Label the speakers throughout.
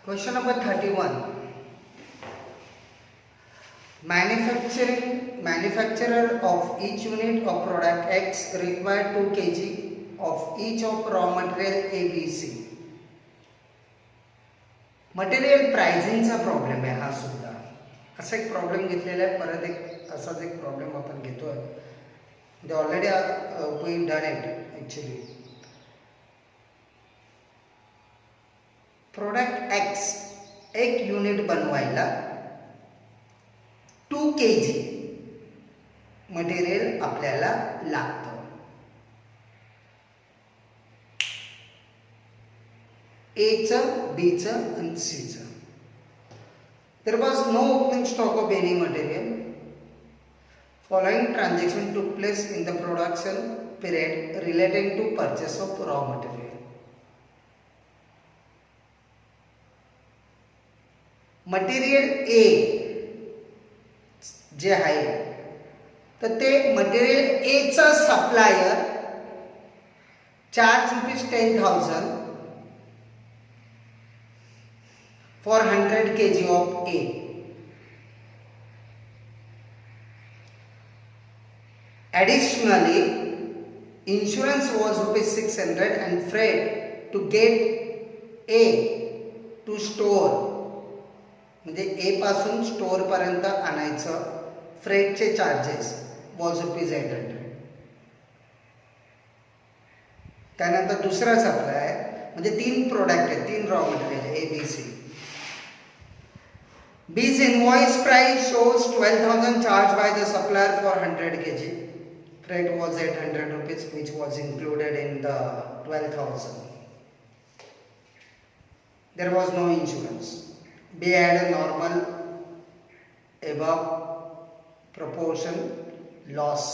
Speaker 1: Question number 31. Manufacturer of each unit of product X require 2 kg of each of raw material ABC. Material प्राइसिंगचा problem आहे हा सुद्धा. असा एक problem घेतलेला आहे. परत एक असाच एक प्रॉब्लेम आपण घेतोय. They already we done it actually. Product X एक युनिट बनवायला 2 kg मटेरियल आपल्याला लागतं. एचं, बीचं आणि सीचं. There was no opening stock of any material. Following transaction took place in the production period relating to purchase of raw material. Material A जे आहे तर ते मटेरियल एचा supplier charge ₹10,000 for 100 kg of A. Additionally, insurance was ₹600 and freight to get A to store. म्हणजे A पासून store पर्यंत आणायचं फ्रेटचे charges was ₹800. त्यानंतर दुसरा सप्लाय म्हणजे 3 प्रोडक्ट आहेत, 3 raw material A B C. B's invoice price shows 12,000 charged by the supplier for 100 kg. Freight was ₹800 which was included in the 12,000. There was no insurance. B had a normal above proportion loss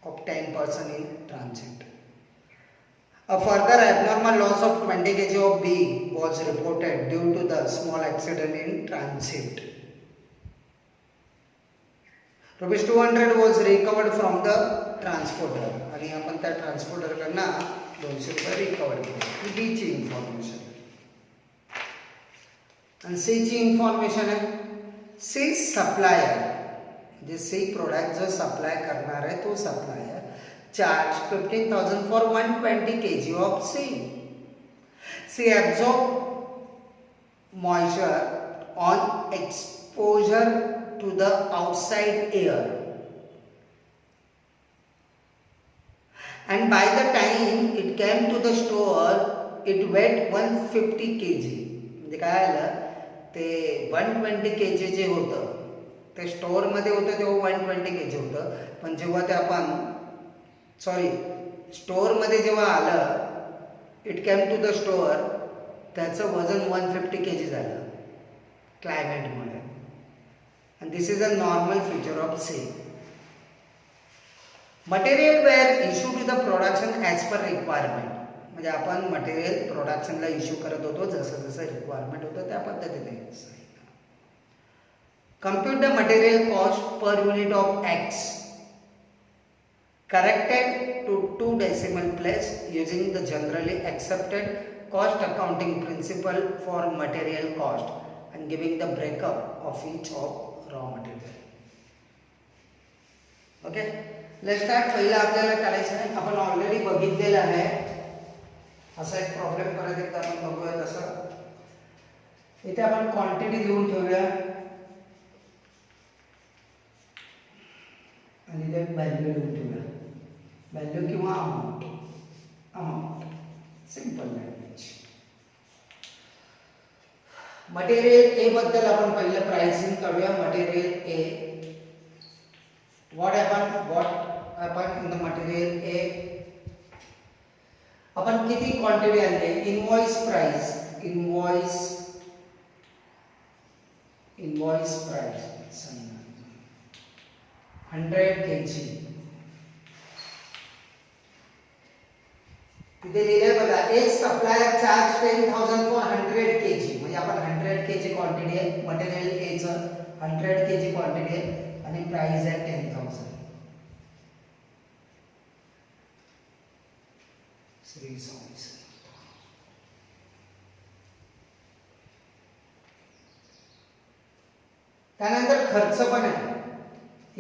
Speaker 1: of 10% in transit. A further abnormal loss of 20 kg of B was reported due to the small accident in transit. ₹200 was recovered from the transporter आणि आपण त्या ट्रान्सपोर्टरकडनं ₹200 recover केले. B ची information आणि C ची information आहे. C supplier म्हणजे C product जो सप्लाय करणार आहे तो supplier charge 15,000 for 120 kg of C. C absorb moisture on exposure to the outside air, and by the time it came to the store it weighed 150 kg. म्हणजे काय आलं ते 120 kg जे होतं ते स्टोअरमध्ये होतं तेव्हा 120 kg होतं, पण जेव्हा ते आपण स्टोअरमध्ये जेव्हा आलं it came to the store त्याचं वजन 150 kg झालं क्लायमेटमुळे. आणि this is a normal feature of C. Material where issue to the production as per requirement. म्हणजे आपण मटेरियल प्रोडक्शनला इश्यू करत होतो जसं जसं रिक्वायरमेंट होतं त्या पद्धतीने. Compute the material cost per unit of x corrected to 2 decimal place using the generally accepted cost accounting principle for material cost and giving the breakup of each of raw material. Okay, let's start. पहिला आपल्याला करायचं आहे, आपण already बघितलेलं आहे असा एक problem परत एकदा आपण बघूया. तसं इथे आपण क्वांटिटी लिहून ठेवूया आणि इथे व्हॅल्यू लिहून ठेवूया. व्हॅल्यू किंवा amount simple language. Material A बद्दल आपण पहिलं प्राइसिंग करूया. Material A what happen in the material A. आपण किती क्वांटिटी आणली. Invoice price 100 kg. तिथे लिहिलंय बघा एक सप्लायर चार्ज 10,000 फॉर 100 kg. म्हणजे आपण 100 kg क्वांटिटी आहे मटेरियल ए चं 100 kg क्वांटिटी आहे आणि प्राइस आहे 10,000. श्री स्वामी. त्यानंतर खर्च पण आहे,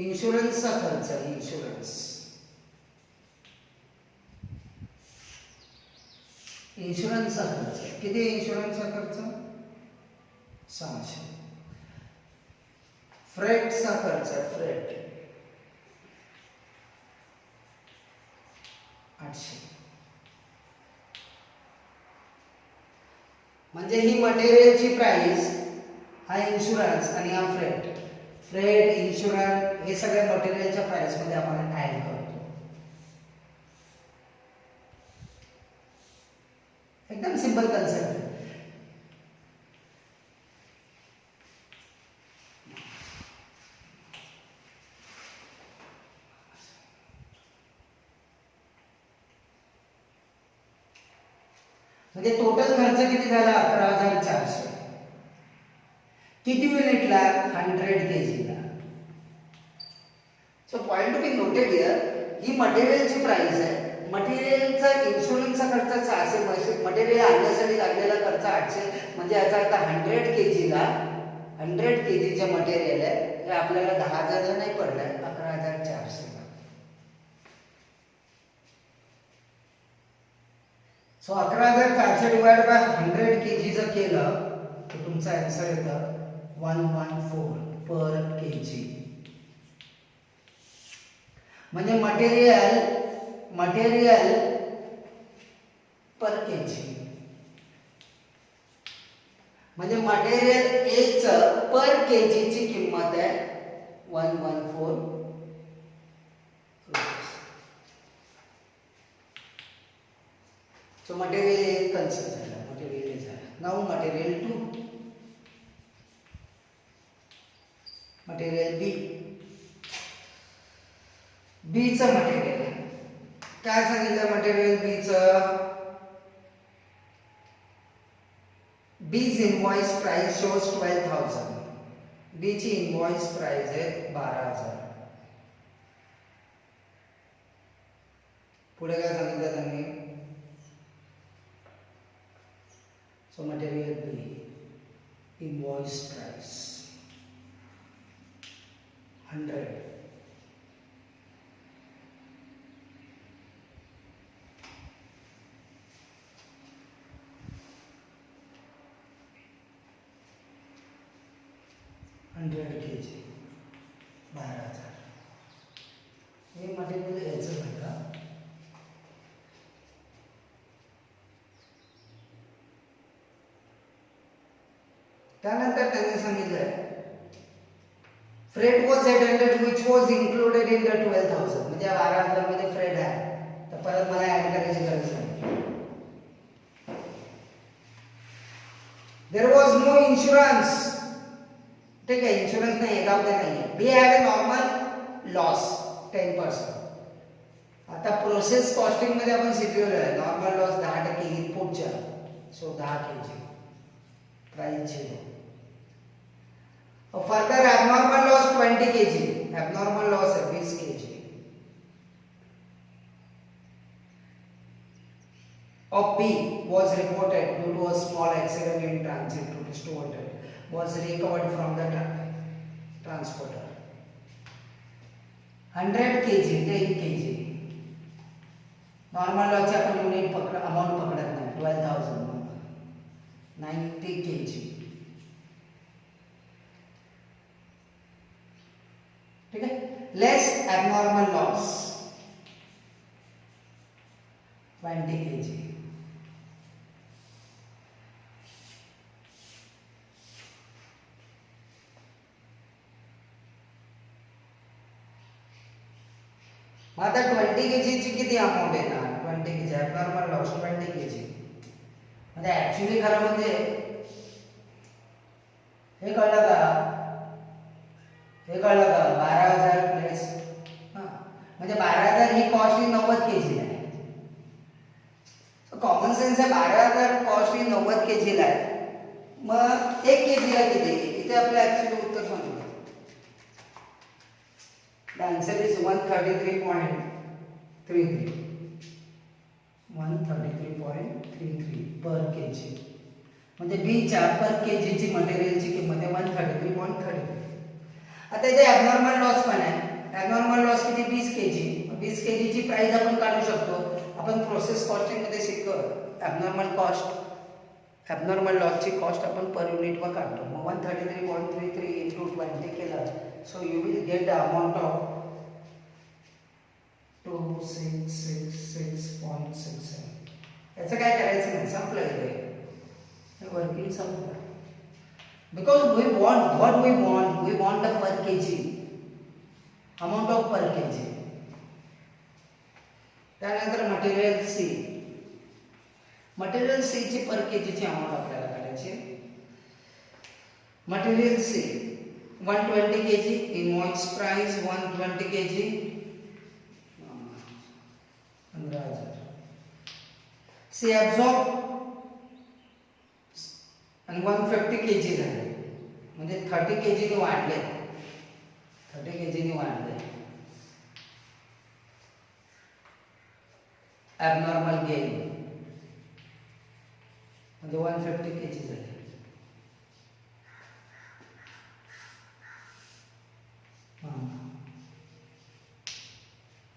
Speaker 1: इन्शुरन्सचा खर्च. इन्शुरन्सचा खर्च किती? इन्शुरन्सचा खर्च 600. फ्रेटचा खर्च, फ्रेट 800. म्हणजे ही मटेरियलची प्राइस, हा इन्शुरन्स आणि हा फ्रेट. फ्रेट, इन्शुरन्स हे सगळे मटेरियलच्या प्राइस मध्ये आपण ऍड करतो. एकदम सिंपल कन्सेप्ट. म्हणजे टोटल खर्च किती झाला? 11,400. किती युनिटला? 100 kg ला. So point to be noted here, ही मटेरियलची प्राइस आहे. मटेरियलचा इन्शुरन्सचा खर्च 600, मटेरियल आणण्यासाठी लागलेला खर्च 800. म्हणजे याचा अर्थ 100 kg ला 100 kg मटेरियल आहे, हे आपल्याला 10,000 ला नाही पडलंय, 11,400 ला. सो 11,400 डिवाइड बाय 100 kg जर केलं तर तुमचा आन्सर येतं 114 पर kg. म्हणजे मटेरियल पर केजी, म्हणजे मटेरियल ए च पर केजी ची किंमत आहे 114 rupees. So material A consider झाला, मटेरियल ए झाला. Now material 2, material B. B चं मटेरियल काय सांगितलं? मटेरियल बी चं, B's invoice price shows 12,000. B ची इनवॉइस प्राइस आहे 12,000. पुढे काय सांगितलं त्यांनी? So material B invoice price 100. kg 12,000. हे मटेरियल याचं झालं. त्यानंतर त्यांनी सांगितलं freight was 800 which was included in the 12,000. म्हणजे 12,000 मध्ये फ्रेट आहे, तर परत मला ऍड करायची गरज नाही. There was no insurance. ठीक आहे, इन्शुरन्स नाही, गाव ते नाही. B had a normal loss 10%. आता प्रोसेस कॉस्टिंग मध्ये आपण शिकलेलो आहे नॉर्मल लॉस 10% इनपुटच्या. So 10 kg price 0. Further abnormal loss 20 kg. abnormal loss है 20 kg. Of B was reported due to a small accident in transit, rupees 200 was recovered from the transporter. 100 kg 10 kg. Normal loss चे आपण unit amount पकडत नाही. 12,000 90 kg. ठीक है, less abnormal loss 20 kg. आता 20 kg ची किती अमाउंट येणार? 20 kg एबनॉर्मल लॉस 20 kg. म्हणजे ऍक्च्युअली खरं म्हणजे हे कळलं का? हे कळलं का? 12,000 प्लस म्हणजे 12,000 ही कॉस्ट ही 90 kg आहे. कॉमन सेन्स आहे 12,000 कॉस्ट ही 90 kg ला आहे. मग 1 kg ला किती? इथे आपलं ऍक्च्युअली उत्तर सांगू. The answer is 133.33. 133.33 पर kg. म्हणजे बी च्या पर केजी ची मटेरियलची किंमत आहे 133.33. आता इथे ॲबनॉर्मल लॉस पण आहे. ॲबनॉर्मल लॉस किती 20 kg. 20 kg ची प्राइस आपण काढू शकतो. आपण प्रोसेस कॉस्टिंग मध्ये शिकतो ॲबनॉर्मल कॉस्ट, ॲबनॉर्मल लॉसची कॉस्ट आपण पर युनिट वर काढतो. मग 133.33 into 20 केलं so you will get the amount of 2666.67. याचं काय करायचं नाही, संपलं इथे वर्किंग संपलं. Because we want what we want the per kg amount of per kg. त्यानंतर मटेरियल सी, मटेरियल सी ची पर केजी ची अमाउंट आपल्याला काढायची. मटेरियल सी 120 kg, इनवॉइस प्राइस 120 kg 15,000. सी ॲब्सॉर्ब आणि 150 kg झाले म्हणजे 30 kg ने वाढले, 30 kg ने वाढले. ॲबनॉर्मल गेन म्हणजे 150 kg झाले.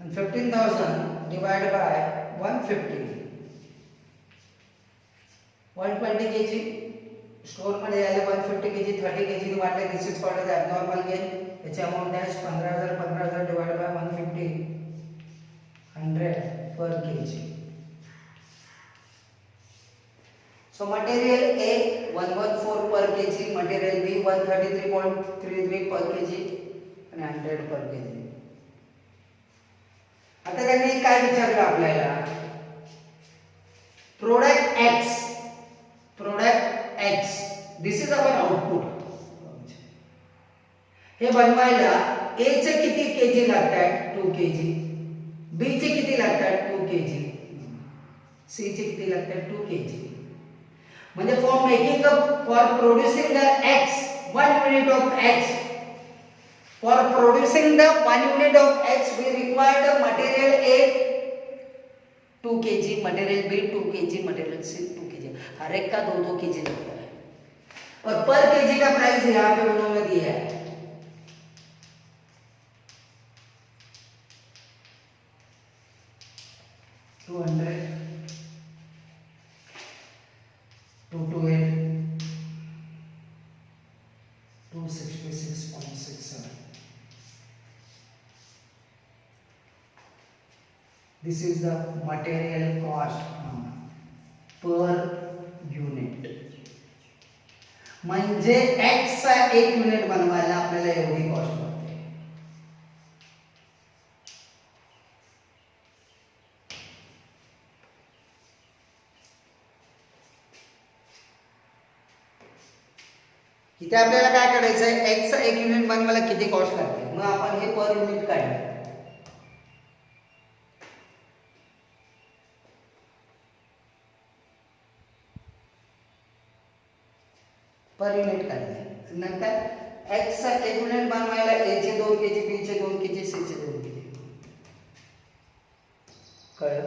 Speaker 1: and 15,000 divided by 150, 120 kg store मध्ये आले 150 kg, 30 kg ने वाढले. This is called as abnormal gain. याची अमाउंट आहे 15,000 divide by 150, 100 per kg. So material A 114 per kg, material B 133.33 per kg आणि 100 per kg. आता त्यांनी काय विचारलं आपल्याला, product X, this is our output. हे बनवायला A चे किती kg लागतात 2 kg, B चे किती लागतात 2 kg, C चे किती लागतात 2 kg. म्हणजे for making for producing the X 1 unit of X, for producing the 1 unit of X we require the material A 2 kg, material B 2 kg, material C 2 kg. हर एक का 2-2 kg लगता है और पर kg का प्राइस यहाँ पे उन्होंने दिया है. $200, 228, 266.67. This is the material cost per unit. म्हणजे X चा 1 युनिट बनवायला आपल्याला एवढी कॉस्ट लागते. इथे आपल्याला काय करायचं आहे, X चा 1 युनिट बनवायला किती कॉस्ट लागते, मग आपण हे पर युनिट काढलं. पर युनिट काढले. नंतर X चा 1 युनिट बनवायला A चे 2 kg, B चे 2 kg, C चे 2 kg. कळलं?